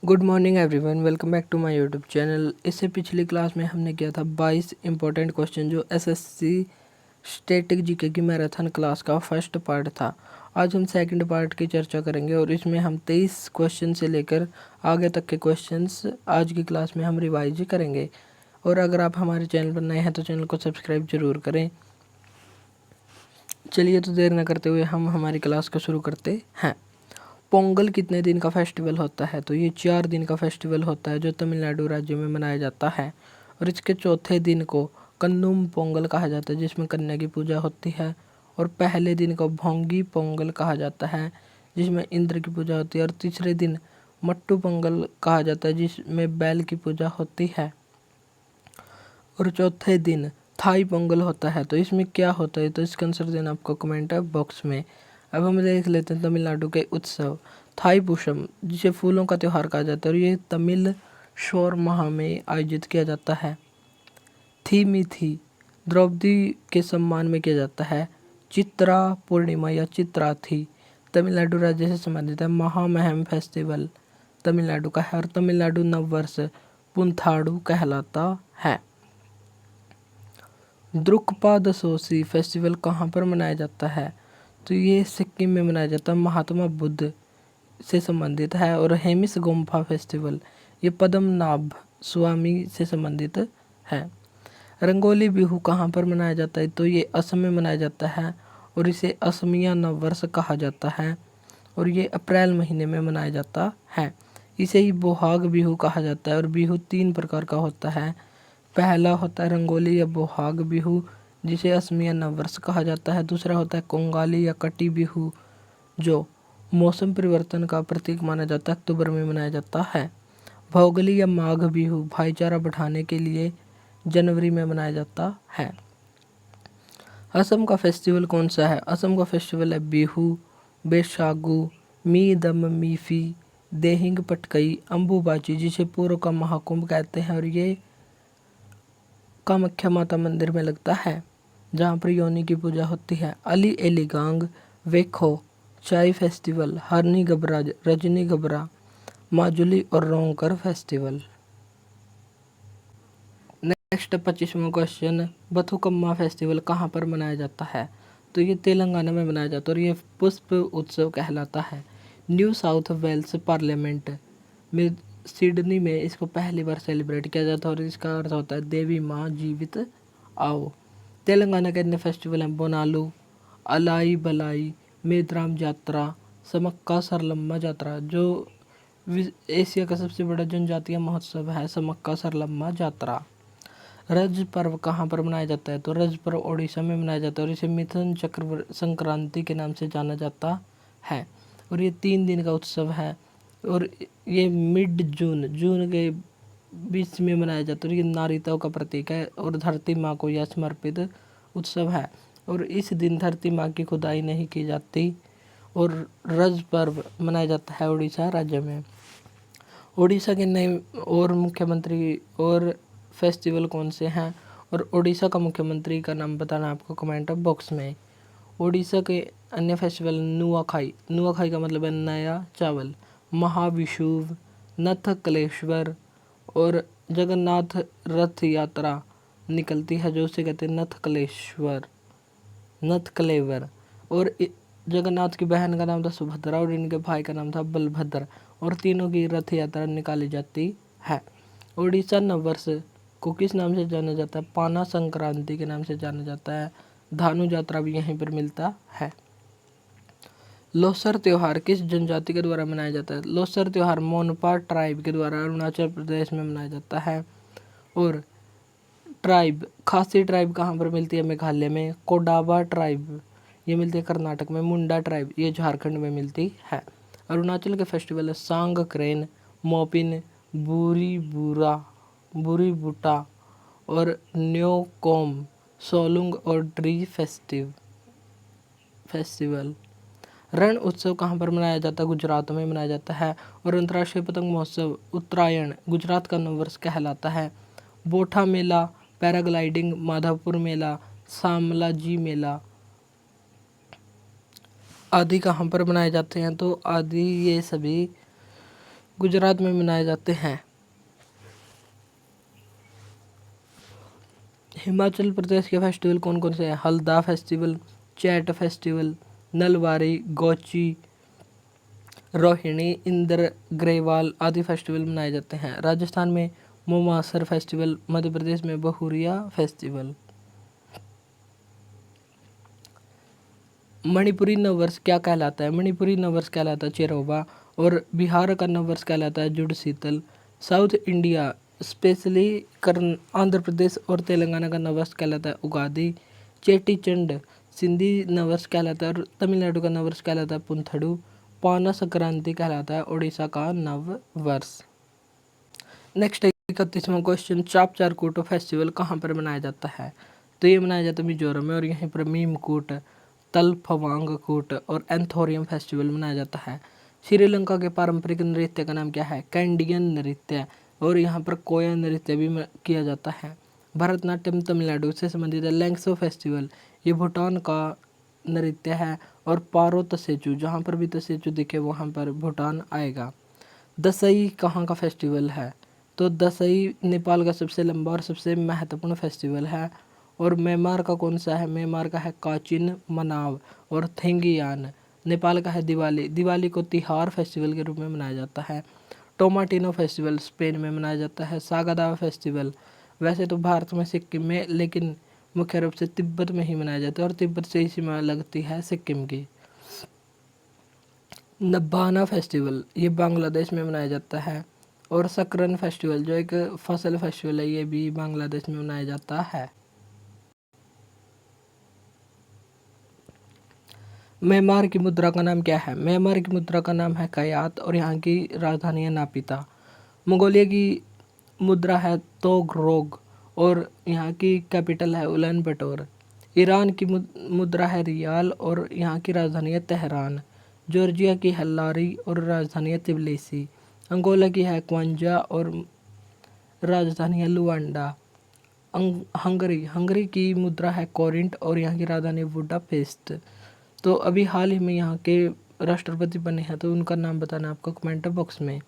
Good morning everyone, welcome back to my YouTube channel. इससे पिछली class में हमने किया था 22 इंपॉर्टेंट क्वेश्चन जो एसएससी स्टैटिक जीके की मैराथन क्लास का फर्स्ट पार्ट था। आज हम सेकंड पार्ट की चर्चा करेंगे और इसमें हम 23 क्वेश्चन से लेकर आगे तक के क्वेश्चंस आज की क्लास में हम रिवाइज करेंगे। और अगर आप हमारे चैनल पर नए हैं तो चैनल को सब्सक्राइब जरूर करें। चलिए तो देर न करते हुए हम हमारी क्लास को शुरू करते हैं। पोंगल कितने दिन का फेस्टिवल होता है? तो ये 4 दिन का फेस्टिवल होता है जो तमिलनाडु राज्य में मनाया जाता है। और इसके चौथे दिन को कन्नुम पोंगल कहा जाता है जिसमें कन्या की पूजा होती है। और पहले दिन को भोंगी पोंगल कहा जाता है जिसमें इंद्र की पूजा होती है। और तीसरे दिन मट्टू पोंगल कहा जाता है जिसमें बैल की पूजा होती है। और चौथे दिन थाई पोंगल होता है। तो इसमें क्या होता है? तो इसका आंसर देना आपको कमेंट बॉक्स में। अब हम देख लेते हैं तमिलनाडु के उत्सव। थाई पुषम जिसे फूलों का त्यौहार कहा जाता है और ये तमिल शोर माह में आयोजित किया जाता है। थी मिथि द्रौपदी के सम्मान में किया जाता है। चित्रा पूर्णिमा या चित्रा थी तमिलनाडु राज्य से संबंधित है। महामहम फेस्टिवल तमिलनाडु का है और तमिलनाडु नववर्ष पुंथाडु कहलाता है। द्रुकपादशोसी फेस्टिवल कहाँ पर मनाया जाता है? तो ये सिक्किम में मनाया जाता है, महात्मा बुद्ध से संबंधित है। और हेमिस गोम्फा फेस्टिवल ये पद्मनाभ स्वामी से संबंधित है। रंगोली बिहू कहाँ पर मनाया जाता है? तो ये असम में मनाया जाता है और इसे असमिया नववर्ष कहा जाता है और ये अप्रैल महीने में मनाया जाता है। इसे ही बोहाग बिहू कहा जाता है और बिहू 3 प्रकार का होता है। पहला होता है रंगोली या बोहाग बिहू जिसे असमिया नववर्ष कहा जाता है। दूसरा होता है कोंगाली या कटी बिहू जो मौसम परिवर्तन का प्रतीक माना जाता है, अक्टूबर में मनाया जाता है। भोगली या माघ बिहू भाईचारा बढ़ाने के लिए जनवरी में मनाया जाता है। असम का फेस्टिवल कौन सा है? असम का फेस्टिवल है बिहू, बैसागु, मी दम मीफी, देहिंग पटकई, अम्बुबाची जिसे पूर्व का महाकुंभ कहते हैं। और ये कामाख्या माता मंदिर में लगता है जहाँ पर योनि की पूजा होती है। अली एलिगांग, वेखो, चाय फेस्टिवल, हरनी गबरा, रजनी गबरा, माजुली और रोंगकर फेस्टिवल। नेक्स्ट 25वां क्वेश्चन, बथुकम्मा फेस्टिवल कहाँ पर मनाया जाता है? तो ये तेलंगाना में मनाया जाता है और ये पुष्प उत्सव कहलाता है। न्यू साउथ वेल्स पार्लियामेंट में सिडनी में इसको पहली बार सेलिब्रेट किया जाता है और इसका अर्थ होता है देवी माँ जीवित आओ। तेलंगाना के अन्य फेस्टिवल हैं बोनालू, अलाई बलाई, मेदराम यात्रा, समक्का सरलम्मा यात्रा जो एशिया का सबसे बड़ा जनजातीय महोत्सव है समक्का सरलम्मा यात्रा। रज पर्व कहाँ पर मनाया जाता है? तो रज पर्व ओडिशा में मनाया जाता है और इसे मिथुन चक्र संक्रांति के नाम से जाना जाता है। और ये 3 दिन का उत्सव है और ये मिड जून के बीच में मनाया जाता है और ये नारीत्व का प्रतीक है और धरती माँ को यह समर्पित उत्सव है। और इस दिन धरती माँ की खुदाई नहीं की जाती और रज पर्व मनाया जाता है उड़ीसा राज्य में। उड़ीसा के नए और मुख्यमंत्री और फेस्टिवल कौन से हैं? और उड़ीसा का मुख्यमंत्री का नाम बताना आपको कमेंट बॉक्स में। उड़ीसा के अन्य फेस्टिवल नुआखाई, नुआखाई का मतलब है नया चावल, महाविषुव, नथकलेश्वर और जगन्नाथ रथ यात्रा निकलती है जो उसे कहते हैं नथकलेवर। और जगन्नाथ की बहन का नाम था सुभद्रा और इनके भाई का नाम था बलभद्र और तीनों की रथ यात्रा निकाली जाती है। उड़ीसा नववर्ष को किस नाम से जाना जाता है? पाना संक्रांति के नाम से जाना जाता है। धानु यात्रा भी यहीं पर मिलता है। लोसर त्योहार किस जनजाति के द्वारा मनाया जाता है? लोसर त्योहार मोनपा ट्राइब के द्वारा अरुणाचल प्रदेश में मनाया जाता है। और ट्राइब खासी ट्राइब कहाँ पर मिलती है? मेघालय में। कोडावा ट्राइब ये मिलती है कर्नाटक में। मुंडा ट्राइब ये झारखंड में मिलती है। अरुणाचल के फेस्टिवल है सांगक्रेन, मोपिन, बुरी बूटा और न्योकोम, सोलुंग और ट्री फेस्टिवल। रण उत्सव कहाँ पर मनाया जाता है? गुजरात में मनाया जाता है। और अंतर्राष्ट्रीय पतंग महोत्सव उत्तरायण गुजरात का नववर्ष कहलाता है। बोठा मेला, पैराग्लाइडिंग, माधवपुर मेला, शामलाजी मेला आदि कहाँ पर मनाए जाते हैं? तो आदि ये सभी गुजरात में मनाए जाते हैं। हिमाचल प्रदेश के फेस्टिवल कौन कौन से हैं? हल्दा फेस्टिवल, चैट फेस्टिवल, नलवारी, गोची, रोहिणी, इंद्र ग्रेवाल आदि फेस्टिवल मनाए जाते हैं। राजस्थान में मोमासर फेस्टिवल, मध्य प्रदेश में बहुरिया फेस्टिवल। मणिपुरी नववर्ष क्या कहलाता है? मणिपुरी नववर्ष कहलाता है चेरोबा, और बिहार का नववर्ष कहलाता है जुड़ शीतल। South India specially Andhra Pradesh और तेलंगाना का नववर्ष कहलाता है उगादी। चेटी चंड सिंधी नववर्ष कहलाता है और तमिलनाडु का नववर्ष कहलाता है पुंथड़ू। पाना संक्रांति कहलाता है उड़ीसा का नव वर्ष। नेक्स्ट 31वां क्वेश्चन, चाप चारकूट फेस्टिवल कहाँ पर मनाया जाता है? तो ये मनाया जाता है मिजोरम में, और यहीं पर मीमकूट, तलफवांगकूट और एंथोरियम फेस्टिवल मनाया जाता है। श्रीलंका के पारंपरिक नृत्य का नाम क्या है? कैंडियन नृत्य, और यहाँ पर कोया नृत्य भी किया जाता है। भरतनाट्यम तमिलनाडु से संबंधित है। लैंगसो फेस्टिवल ये भूटान का नृत्य है। और पारो तसेचू, जहाँ पर भी तसेचू दिखे वहाँ पर भूटान आएगा। दसई कहाँ का फेस्टिवल है? तो दसई नेपाल का सबसे लंबा और सबसे महत्वपूर्ण फेस्टिवल है। और म्यांमार का कौन सा है? म्यांमार का है काचिन मनाव। और थिंगियान नेपाल का है दिवाली। दिवाली को तिहार फेस्टिवल के रूप में मनाया जाता है। टोमाटिनो फेस्टिवल स्पेन में मनाया जाता है। सागादावा फेस्टिवल वैसे तो भारत में सिक्किम में, लेकिन मुख्य रूप से तिब्बत में ही मनाया जाता है, और तिब्बत से ही सीमा लगती है सिक्किम की। नब्बाना फेस्टिवल ये बांग्लादेश में मनाया जाता है। और सकरन फेस्टिवल जो एक फसल फेस्टिवल है, ये भी बांग्लादेश में मनाया जाता है। म्यांमार की मुद्रा का नाम क्या है? म्यांमार की मुद्रा का नाम है कयात, और यहाँ की राजधानी है नापिता। मंगोलिया की मुद्रा है तोगरोग, और यहाँ की कैपिटल है उलन बटोर। ईरान की मुद्रा है रियाल, और यहाँ की राजधानी है तेहरान। जॉर्जिया की है लारी, और राजधानी है तिबिलिसी। अंगोला की है क्वांजा, और राजधानी है लुआंडा। हंगरी की मुद्रा है कोरिंट, और यहाँ की राजधानी है बुडापेस्ट। तो अभी हाल ही में यहाँ के राष्ट्रपति बने हैं, तो उनका नाम बताना आपको कमेंट बॉक्स में।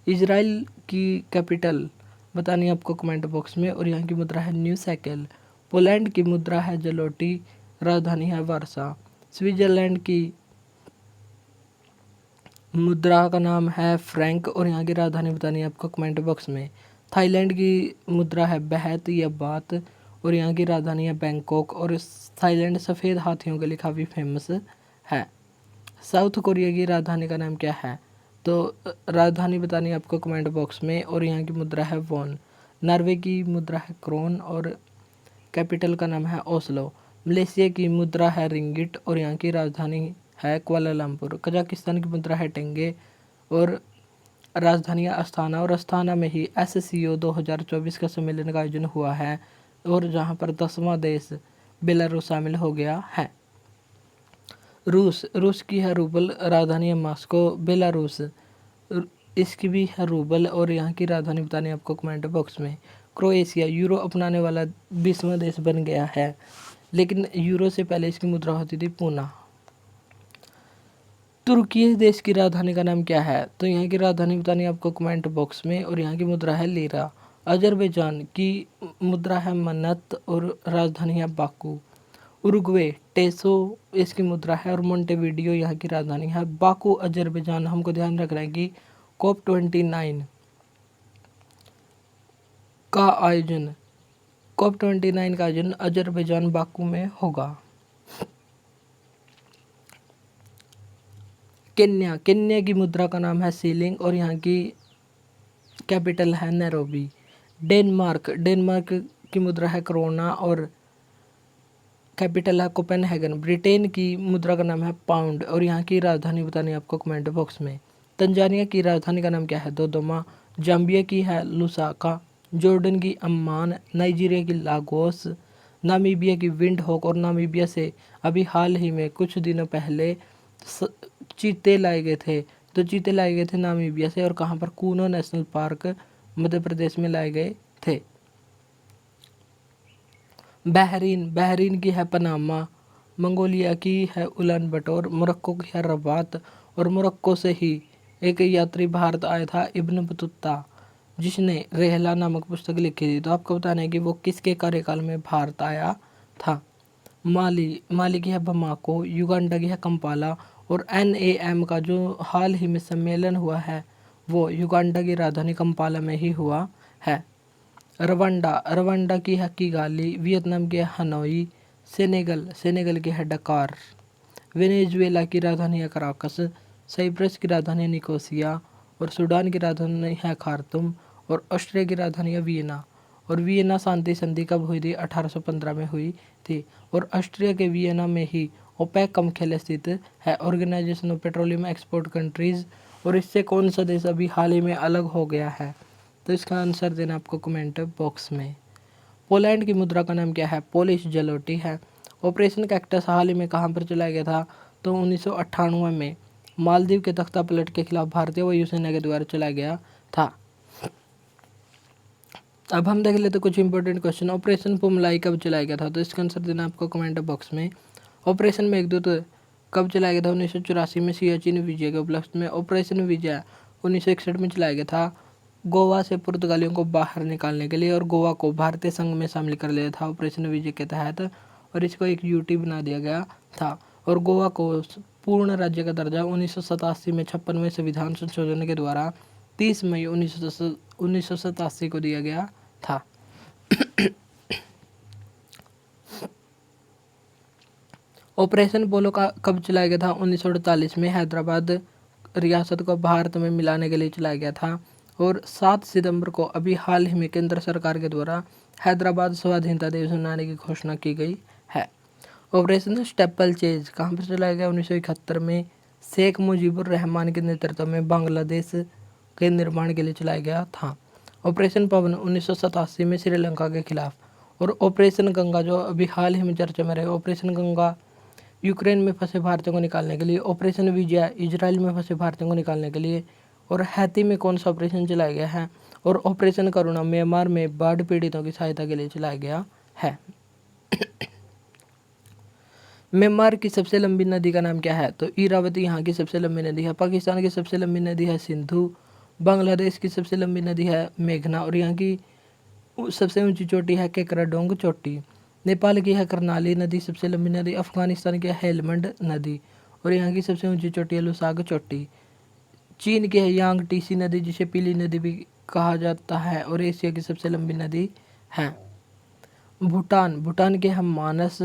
इजराइल की कैपिटल बतानी है आपको कमेंट बॉक्स में, और यहाँ की मुद्रा है न्यू साइकिल। पोलैंड की मुद्रा है जलोटी, राजधानी है वारसा। स्विट्जरलैंड की मुद्रा का नाम है फ्रैंक, और यहाँ की राजधानी बतानी है आपको कमेंट बॉक्स में। थाईलैंड की मुद्रा है बहत या बात, और यहाँ की राजधानी है बैंकॉक। और थाईलैंड सफ़ेद हाथियों के लिए काफ़ी फेमस है। साउथ कोरिया की राजधानी का नाम क्या है? तो राजधानी बतानी है आपको कमेंट बॉक्स में, और यहाँ की मुद्रा है वॉन। नॉर्वे की मुद्रा है क्रोन, और कैपिटल का नाम है ओस्लो। मलेशिया की मुद्रा है रिंगिट, और यहाँ की राजधानी है कुआलालंपुर। कजाकिस्तान की मुद्रा है टेंगे, और राजधानी है अस्थाना। और अस्थाना में ही SCO 2024 का सम्मेलन का आयोजन हुआ है, और जहाँ पर 10वां देश बेलारूस शामिल हो गया है। रूस की है रूबल, राजधानी है मॉस्को। बेलारूस इसकी भी है रूबल, और यहाँ की राजधानी बतानी आपको कमेंट बॉक्स में। क्रोएशिया यूरो अपनाने वाला 20वां देश बन गया है, लेकिन यूरो से पहले इसकी मुद्रा होती थी पूना। तुर्की देश की राजधानी का नाम क्या है? तो यहाँ की राजधानी बतानी आपको कमेंट बॉक्स में, और यहाँ की मुद्रा है लीरा। अजरबैजान की मुद्रा है मन्नत, और राजधानी है बाकू। उरुग्वे टेसो इसकी मुद्रा है, और मोंटेवीडियो यहाँ की राजधानी है। Baku Azerbaijan. हमको ध्यान रखना है कि COP29 का आयोजन अजरबैजान बाकू में होगा। केन्या की मुद्रा का नाम है सीलिंग, और यहाँ की कैपिटल है नैरोबी। डेनमार्क की मुद्रा है क्रोना, और कैपिटल है कोपेनहेगन। ब्रिटेन की मुद्रा का नाम है पाउंड, और यहाँ की राजधानी बतानी आपको कमेंट बॉक्स में। तंजानिया की राजधानी का नाम क्या है? दोदोमा। जाम्बिया की है लुसाका। जॉर्डन की अम्मान। नाइजीरिया की लागोस। नामीबिया की विंडहोक, और नामीबिया से अभी हाल ही में कुछ दिनों पहले चीते लाए गए थे। तो चीते लाए गए थे नामीबिया से, और कहाँ पर? कूनो नेशनल पार्क मध्य प्रदेश में लाए गए थे। बहरीन की है पनामा। मंगोलिया की है उलान बटोर। मोरक्को की है रबात, और मोरक्को से ही एक यात्री भारत आया था, इब्न बतूता, जिसने रेहला नामक पुस्तक लिखी थी। तो आपको बताना है कि वो किसके कार्यकाल में भारत आया था। माली की है बमाको, युगांडा की है कंपाला, और NAM का जो हाल ही में सम्मेलन हुआ है वो युगांडा की राजधानी कंपाला में ही हुआ है। रवांडा की है किगाली, वियतनाम की है हनोई, सेनेगल की है डकार, वेनेजुएला की राजधानी है कराकस, साइप्रस की राजधानी है निकोसिया, और सूडान की राजधानी है खार्तुम, और ऑस्ट्रिया की राजधानी है वियना। और वियना शांति संधि कब हुई थी? 1815 में हुई थी। और ऑस्ट्रिया के वियना में ही ओपेक कम खेल स्थित है, organisation of petroleum export countries. और इससे कौन सा देश अभी हाल ही में अलग हो गया है? तो इसका आंसर देना आपको कमेंट बॉक्स में। पोलैंड की मुद्रा का नाम क्या है? पोलिश जलोटी है। ऑपरेशन कैक्टस हाल ही में कहाँ पर चलाया गया था? तो 1998 में मालदीव के तख्तापलट के खिलाफ भारतीय वायुसेना के द्वारा चलाया गया था। अब हम देख लेते कुछ इंपॉर्टेंट क्वेश्चन। ऑपरेशन पुमलाई कब चलाया गया था? तो इसका आंसर देना आपको कमेंट बॉक्स में। ऑपरेशन मेघदूत कब चलाया गया था? 1984 में सियाचिन विजय के उपलक्ष्य में। ऑपरेशन विजय 1961 में चलाया गया था गोवा से पुर्तगालियों को बाहर निकालने के लिए, और गोवा को भारतीय संघ में शामिल कर लिया था ऑपरेशन विजय के तहत, और इसको एक यूटी बना दिया गया था। और गोवा को पूर्ण राज्य का दर्जा 1987 में 56वें संविधान संशोधन के द्वारा 30 मई 1987 को दिया गया था। ऑपरेशन पोलो का कब चलाया गया था? 1948 में हैदराबाद रियासत को भारत में मिलाने के लिए चलाया गया था। और 7 सितंबर को अभी हाल ही में केंद्र सरकार के द्वारा हैदराबाद स्वाधीनता दिवस मनाने की घोषणा की गई है। ऑपरेशन स्टेपल चेज कहाँ पर चलाया गया? 1971 में शेख मुजीबुर रहमान के नेतृत्व में बांग्लादेश के निर्माण के लिए चलाया गया था। ऑपरेशन पवन 1987 में श्रीलंका के खिलाफ। और ऑपरेशन गंगा जो अभी हाल ही में चर्चा में रहे, ऑपरेशन गंगा यूक्रेन में फंसे भारतीयों को निकालने के लिए। ऑपरेशन विजय इजराइल में फंसे भारतीयों को निकालने के लिए। और हैती में कौन सा ऑपरेशन चलाया गया है? और ऑपरेशन करुणा म्यांमार में बाढ़ पीड़ितों की सहायता के लिए चलाया गया है। म्यांमार की सबसे लंबी नदी का नाम क्या है? तो इरावती यहाँ की सबसे लंबी नदी है। पाकिस्तान की सबसे लंबी नदी है सिंधु। बांग्लादेश की सबसे लंबी नदी है मेघना, और यहाँ की सबसे ऊंची चोटी है केकराडोंग चोटी। नेपाल की है करनाली नदी सबसे लंबी नदी। अफगानिस्तान की है हेलमंड नदी, और यहाँ की सबसे ऊंची चोटी है लुसाग चोटी। चीन की है यांग टीसी नदी, जिसे पीली नदी भी कहा जाता है, और एशिया की सबसे लंबी नदी है। भूटान के है मानस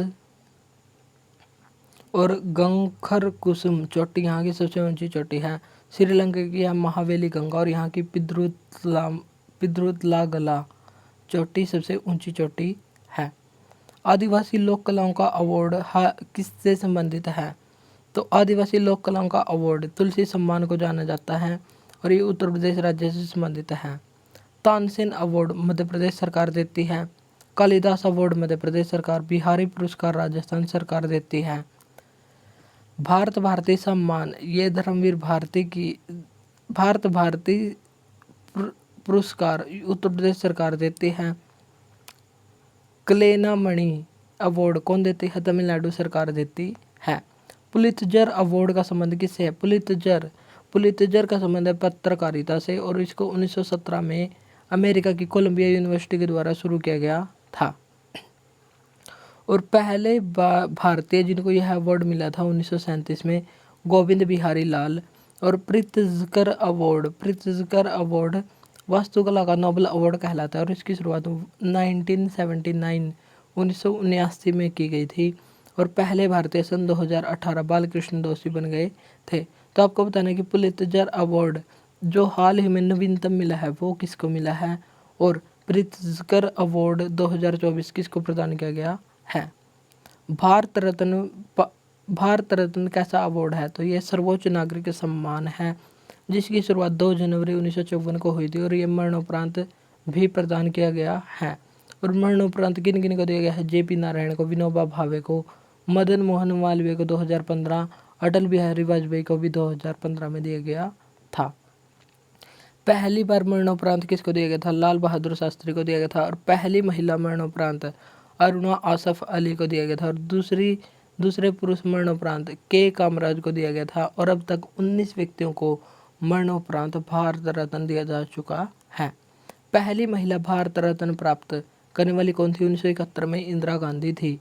और गंखर कुसुम चोटी यहाँ की सबसे ऊंची चोटी है। श्रीलंका की है महावेली गंगा, और यहाँ की पिद्रुतलागला चोटी सबसे ऊंची चोटी है। आदिवासी लोक कलाओं का अवार्ड किससे संबंधित है? तो आदिवासी लोक कलाओं का अवार्ड तुलसी सम्मान को जाना जाता है, और ये उत्तर प्रदेश राज्य से संबंधित है। तानसेन अवार्ड मध्य प्रदेश सरकार देती है। कालिदास अवार्ड मध्य प्रदेश सरकार। बिहारी पुरस्कार राजस्थान सरकार देती है। भारत भारती सम्मान ये धर्मवीर भारत भारती पुरस्कार उत्तर प्रदेश सरकार देती है। कलेना मणि अवार्ड कौन देती है? तमिलनाडु सरकार देती है। पुलित्जर अवार्ड का संबंध किससे है? पुलित्जर का संबंध है पत्रकारिता से, और इसको 1917 में अमेरिका की कोलंबिया यूनिवर्सिटी के द्वारा शुरू किया गया था। और पहले भारतीय जिनको यह अवार्ड मिला था 1937 में गोविंद बिहारी लाल। और प्रित्जकर अवार्ड वास्तुकला का नोबेल अवार्ड कहलाता है, और इसकी शुरुआत 1979 में की गई थी। और पहले भारतीय सन 2018 बालकृष्ण दोषी बन गए थे। तो आपको बताना है कि पुलित्जर अवार्ड जो हाल ही में नवीनतम मिला है वो किसको मिला है, और प्रित्जकर अवार्ड 2024 किसको प्रदान किया गया है। भारत रत्न कैसा अवार्ड है? तो ये सर्वोच्च नागरिक सम्मान है, जिसकी शुरुआत 2 जनवरी 1954 को हुई थी, और ये मरणोपरांत भी प्रदान किया गया है। और मरणोपरांत किन किन को दिया गया है? JP नारायण को, विनोबा भावे को, मदन मोहन मालवीय को 2015, अटल बिहारी वाजपेयी को भी 2015 में दिया गया था। पहली बार मरणोपरांत किसको दिया गया था? लाल बहादुर शास्त्री को दिया गया था। और पहली महिला मरणोपरांत अरुणा आसफ अली को दिया गया था। और दूसरे पुरुष मरणोपरांत के कामराज को दिया गया था। और अब तक 19 व्यक्तियों को मरणोपरांत भारत रत्न दिया जा चुका है। पहली महिला भारत रत्न प्राप्त करने वाली कौन थी? 1971 में इंदिरा गांधी थी।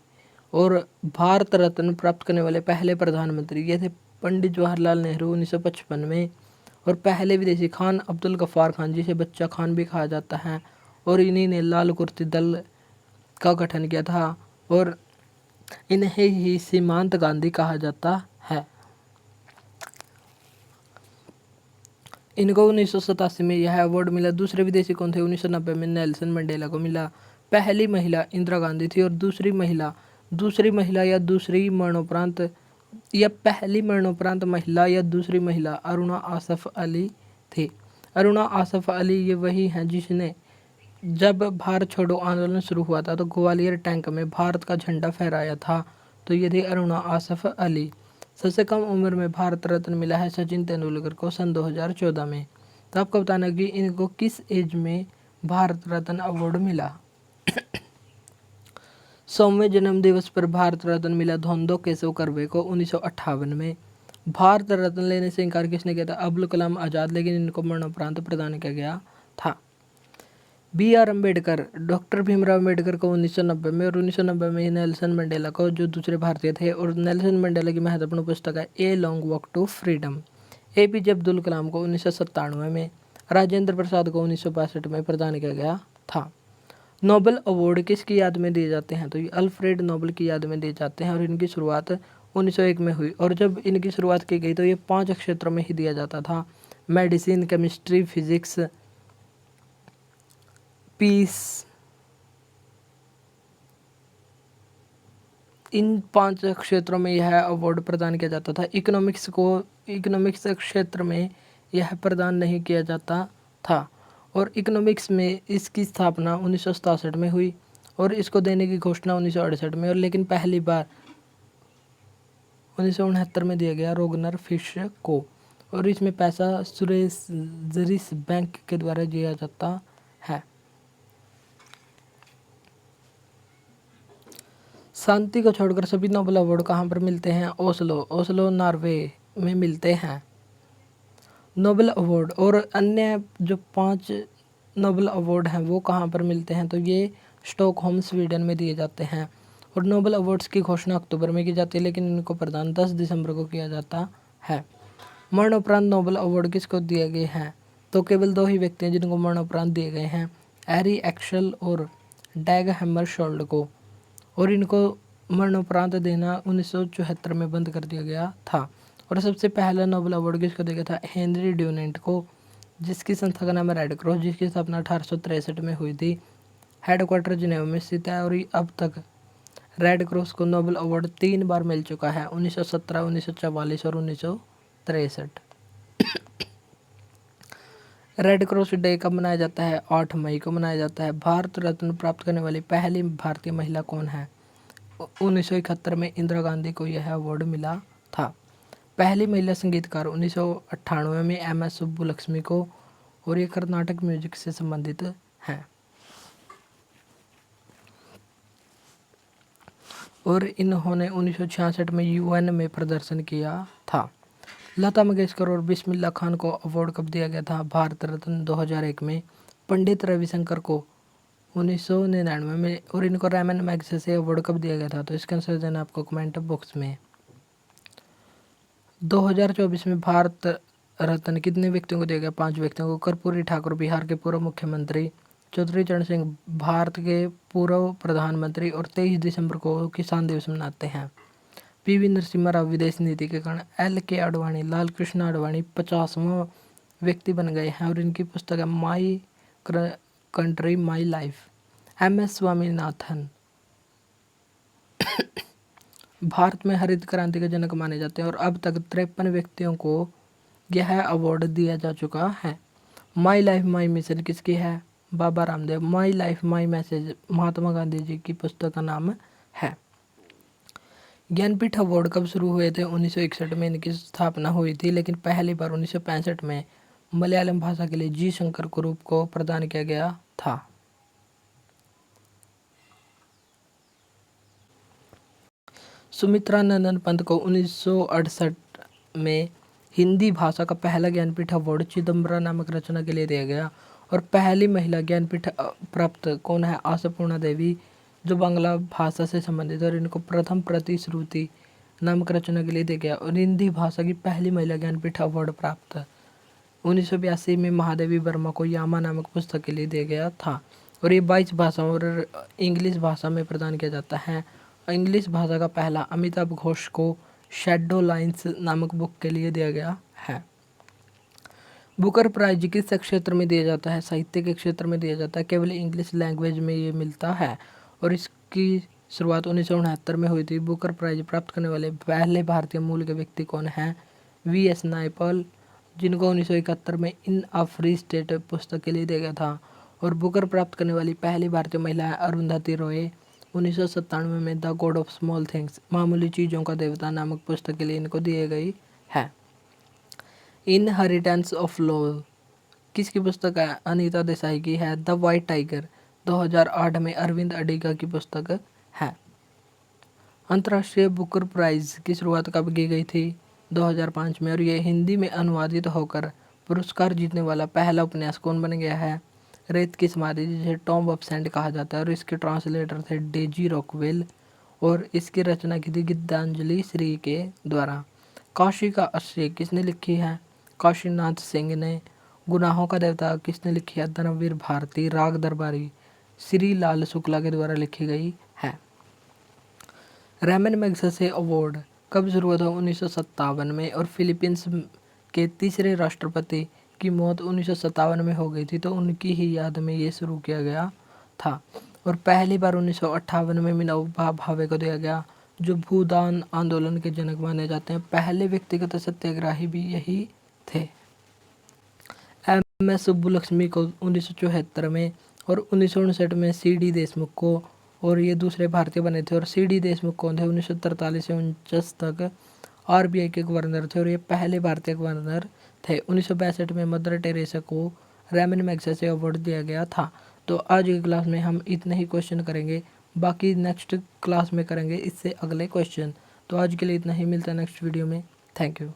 और भारत रत्न प्राप्त करने वाले पहले प्रधानमंत्री ये थे पंडित जवाहरलाल नेहरू 1955 में। और पहले विदेशी खान अब्दुल गफ्फार खान, जिसे बच्चा खान भी कहा जाता है, और इन्हीं ने लाल कुर्ती दल का गठन किया था और इन्हें ही सीमांत गांधी कहा जाता है। इनको 1987 में यह अवार्ड मिला। दूसरे विदेशी कौन थे? 1990 में नेल्सन मंडेला को मिला। पहली महिला इंदिरा गांधी थी और दूसरी महिला या दूसरी मरणोपरांत या पहली मरणोपरांत महिला या दूसरी महिला अरुणा आसफ अली थी। अरुणा आसफ अली ये वही हैं जिसने जब भारत छोड़ो आंदोलन शुरू हुआ था तो ग्वालियर टैंक में भारत का झंडा फहराया था। तो ये थी अरुणा आसफ अली। सबसे कम उम्र में भारत रत्न मिला है सचिन तेंदुलकर को सन 2014 में। तो आपको बताना कि इनको किस एज में भारत रत्न अवार्ड मिला। 100वें जन्म दिवस पर भारत रत्न मिला धोंदो केशव कर्वे को 1958 में। भारत रत्न लेने से इनकार किसने किया था? अब्दुल कलाम आज़ाद, लेकिन इनको मरणोपरांत प्रदान किया गया था। BR अम्बेडकर, डॉक्टर भीमराव अम्बेडकर को 1990 में और 1990 में नेल्सन मंडेला को, जो दूसरे भारतीय थे। और नेल्सन मंडेला की महत्वपूर्ण पुस्तक है a long walk to freedom. APJ Abdul Kalam को 1997 में, राजेंद्र प्रसाद को 1962 में प्रदान किया गया था। नोबेल अवार्ड किसकी याद में दिए जाते हैं? तो ये अल्फ्रेड नोबेल की याद में दिए जाते हैं और इनकी शुरुआत 1901 में हुई। और जब इनकी शुरुआत की गई तो ये 5 क्षेत्रों में ही दिया जाता था: मेडिसिन, केमिस्ट्री, फिजिक्स, पीस। इन 5 क्षेत्रों में यह अवार्ड प्रदान किया जाता था। इकोनॉमिक्स क्षेत्र में यह प्रदान नहीं किया जाता था। और इकोनॉमिक्स में इसकी स्थापना 1967 में हुई और इसको देने की घोषणा 1968 में, और लेकिन पहली बार 1969 में दिया गया रोगनर फिश को। और इसमें पैसा सुरेश जरिस बैंक के द्वारा दिया जाता है। शांति को छोड़कर सभी नोबेल अवार्ड कहाँ पर मिलते हैं? ओस्लो नॉर्वे में मिलते हैं नोबेल अवार्ड। और अन्य जो 5 नोबेल अवार्ड हैं वो कहाँ पर मिलते हैं? तो ये स्टॉकहोम स्वीडन में दिए जाते हैं। और नोबेल अवार्ड्स की घोषणा अक्टूबर में की जाती है, लेकिन इनको प्रदान 10 दिसंबर को किया जाता है। मरणोपरांत नोबेल अवार्ड किसको दिए गए हैं? तो केवल 2 ही व्यक्ति हैं जिनको मरणोपरांत दिए गए हैं, एरी एक्सेल और डैग हैमरशोल्ड को। और इनको मरणोपरांत देना 1974 में बंद कर दिया गया था। और सबसे पहला नोबेल अवार्ड किसको दिया गया था? हेनरी ड्यूनेंट को, जिसकी संस्था का नाम है रेड क्रॉस, जिसकी स्थापना 1863 में हुई थी। हेडक्वार्टर जिनेवा में स्थित है। और अब तक रेड क्रॉस को नोबेल अवार्ड 3 बार मिल चुका है, 1917, 1944 और 1963। रेड क्रॉस डे कब मनाया जाता है? 8 मई को मनाया जाता है। भारत रत्न प्राप्त करने वाली पहली भारतीय महिला कौन है? 1971 में इंदिरा गांधी को यह अवार्ड मिला था। पहली महिला संगीतकार 1998 में MS सुब्बुलक्ष्मी को। और ये कर्नाटक म्यूजिक से संबंधित हैं। और इन्होंने 1966 में UN में प्रदर्शन किया था। लता मंगेशकर और बिस्मिल्लाह खान को अवार्ड कब दिया गया था? भारत रत्न 2001 में। पंडित रविशंकर को 1999 में। और इनको रैमन मैगसेसे अवार्ड कब दिया गया था? तो इसका आंसर देना आपको कमेंट बॉक्स में। 2024 में भारत रत्न कितने व्यक्तियों को दिया गया? 5 व्यक्तियों को। कर्पूरी ठाकुर बिहार के पूर्व मुख्यमंत्री, चौधरी चरण सिंह भारत के पूर्व प्रधानमंत्री और 23 दिसंबर को किसान दिवस मनाते हैं। PV नरसिम्हा राव विदेश नीति के कारण। LK आडवाणी, लाल कृष्ण आडवाणी 50वां व्यक्ति बन गए हैं और इनकी पुस्तक है my country my life. MS Swaminathan Bharat में हरित क्रांति के जनक माने जाते हैं और अब तक 53 व्यक्तियों को यह अवार्ड दिया जा चुका है। माई लाइफ माई मिशन किसकी है? Baba Ramdev. My life my message Mahatma Gandhi ji की पुस्तक का नाम है। ज्ञानपीठ अवार्ड कब शुरू हुए थे? 1961 में इनकी स्थापना हुई थी, लेकिन पहली बार 1965 में मलयालम भाषा के लिए जी शंकर कुरूप को प्रदान किया गया था। सुमित्रा नंदन पंत को 1968 में हिंदी भाषा का पहला ज्ञानपीठ अवार्ड चिदम्बरा नामक रचना के लिए दिया गया। और पहली महिला ज्ञानपीठ प्राप्त कौन है? आशापूर्णा देवी, जो बांग्ला भाषा से संबंधित, और इनको प्रथम प्रतिश्रुति नामक रचना के लिए दिया गया। और हिंदी भाषा की पहली महिला ज्ञानपीठ अवार्ड प्राप्त 1982 में महादेवी वर्मा को यामा नामक पुस्तक के लिए दिया गया था। और ये 22 भाषाओं और इंग्लिश भाषा में प्रदान किया जाता है। इंग्लिश भाषा का पहला अमिताभ घोष को शैडो लाइन्स नामक बुक के लिए दिया गया है। बुकर प्राइज किस क्षेत्र में दिया जाता है? साहित्य के क्षेत्र में दिया जाता है। केवल इंग्लिश लैंग्वेज में ये मिलता है और इसकी शुरुआत 1969 में हुई थी। बुकर प्राइज प्राप्त करने वाले पहले भारतीय मूल के व्यक्ति कौन हैं? वी.एस. नायपॉल, जिनको 1971 में इन अ फ्री स्टेट पुस्तक के लिए दिया गया था। और बुकर प्राप्त करने वाली पहली भारतीय महिला है अरुंधति रॉय। 1997 में the God of small things, मामूली चीज़ों का देवता नामक पुस्तक के लिए इनको दी गई है। इनहेरिटेंस ऑफ लव किसकी पुस्तक है? अनीता देसाई की है। द वाइट टाइगर 2008 में अरविंद अडिगा की पुस्तक है। अंतर्राष्ट्रीय बुकर प्राइज की शुरुआत कब की गई थी? 2005 में। और ये हिंदी में अनुवादित होकर पुरस्कार जीतने वाला पहला उपन्यास कौन बन गया है? रेत की समाधि, जिसे टॉम ऑफ सेंड कहा जाता है। और इसके ट्रांसलेटर थे डेजी रॉकवेल और इसकी रचना की थी गीतांजलि श्री के द्वारा। काशी का अस्सी किसने लिखी है? काशीनाथ सिंह ने। गुनाहों का देवता किसने लिखी है? धर्मवीर भारती। राग दरबारी श्री लाल शुक्ला के द्वारा लिखी गई है। रैमन मैग्सेसे अवार्ड कब शुरू हुआ था? 1957 में। और फिलीपींस के तीसरे राष्ट्रपति की मौत 1957 में हो गई थी, तो उनकी ही याद में ये शुरू किया गया था। और पहली बार 1958 में विनोबा भावे को दिया गया, जो भूदान आंदोलन के जनक माने जाते हैं। पहले व्यक्तिगत सत्याग्रही भी यही थे। एम एस सुब्बुलक्ष्मी को 1974 में और 1959 में सी डी देशमुख को, और ये दूसरे भारतीय बने थे। और सी डी देशमुख कौन थे? 1943 से 1949 तक आरबीआई के गवर्नर थे और ये पहले भारतीय गवर्नर थे। 1962 में मदर टेरेसा को रैमन मैग्सेसे अवार्ड दिया गया था। तो आज की क्लास में हम इतने ही क्वेश्चन करेंगे, बाकी नेक्स्ट क्लास में करेंगे इससे अगले क्वेश्चन। तो आज के लिए इतना ही, मिलता है नेक्स्ट वीडियो में। Thank you.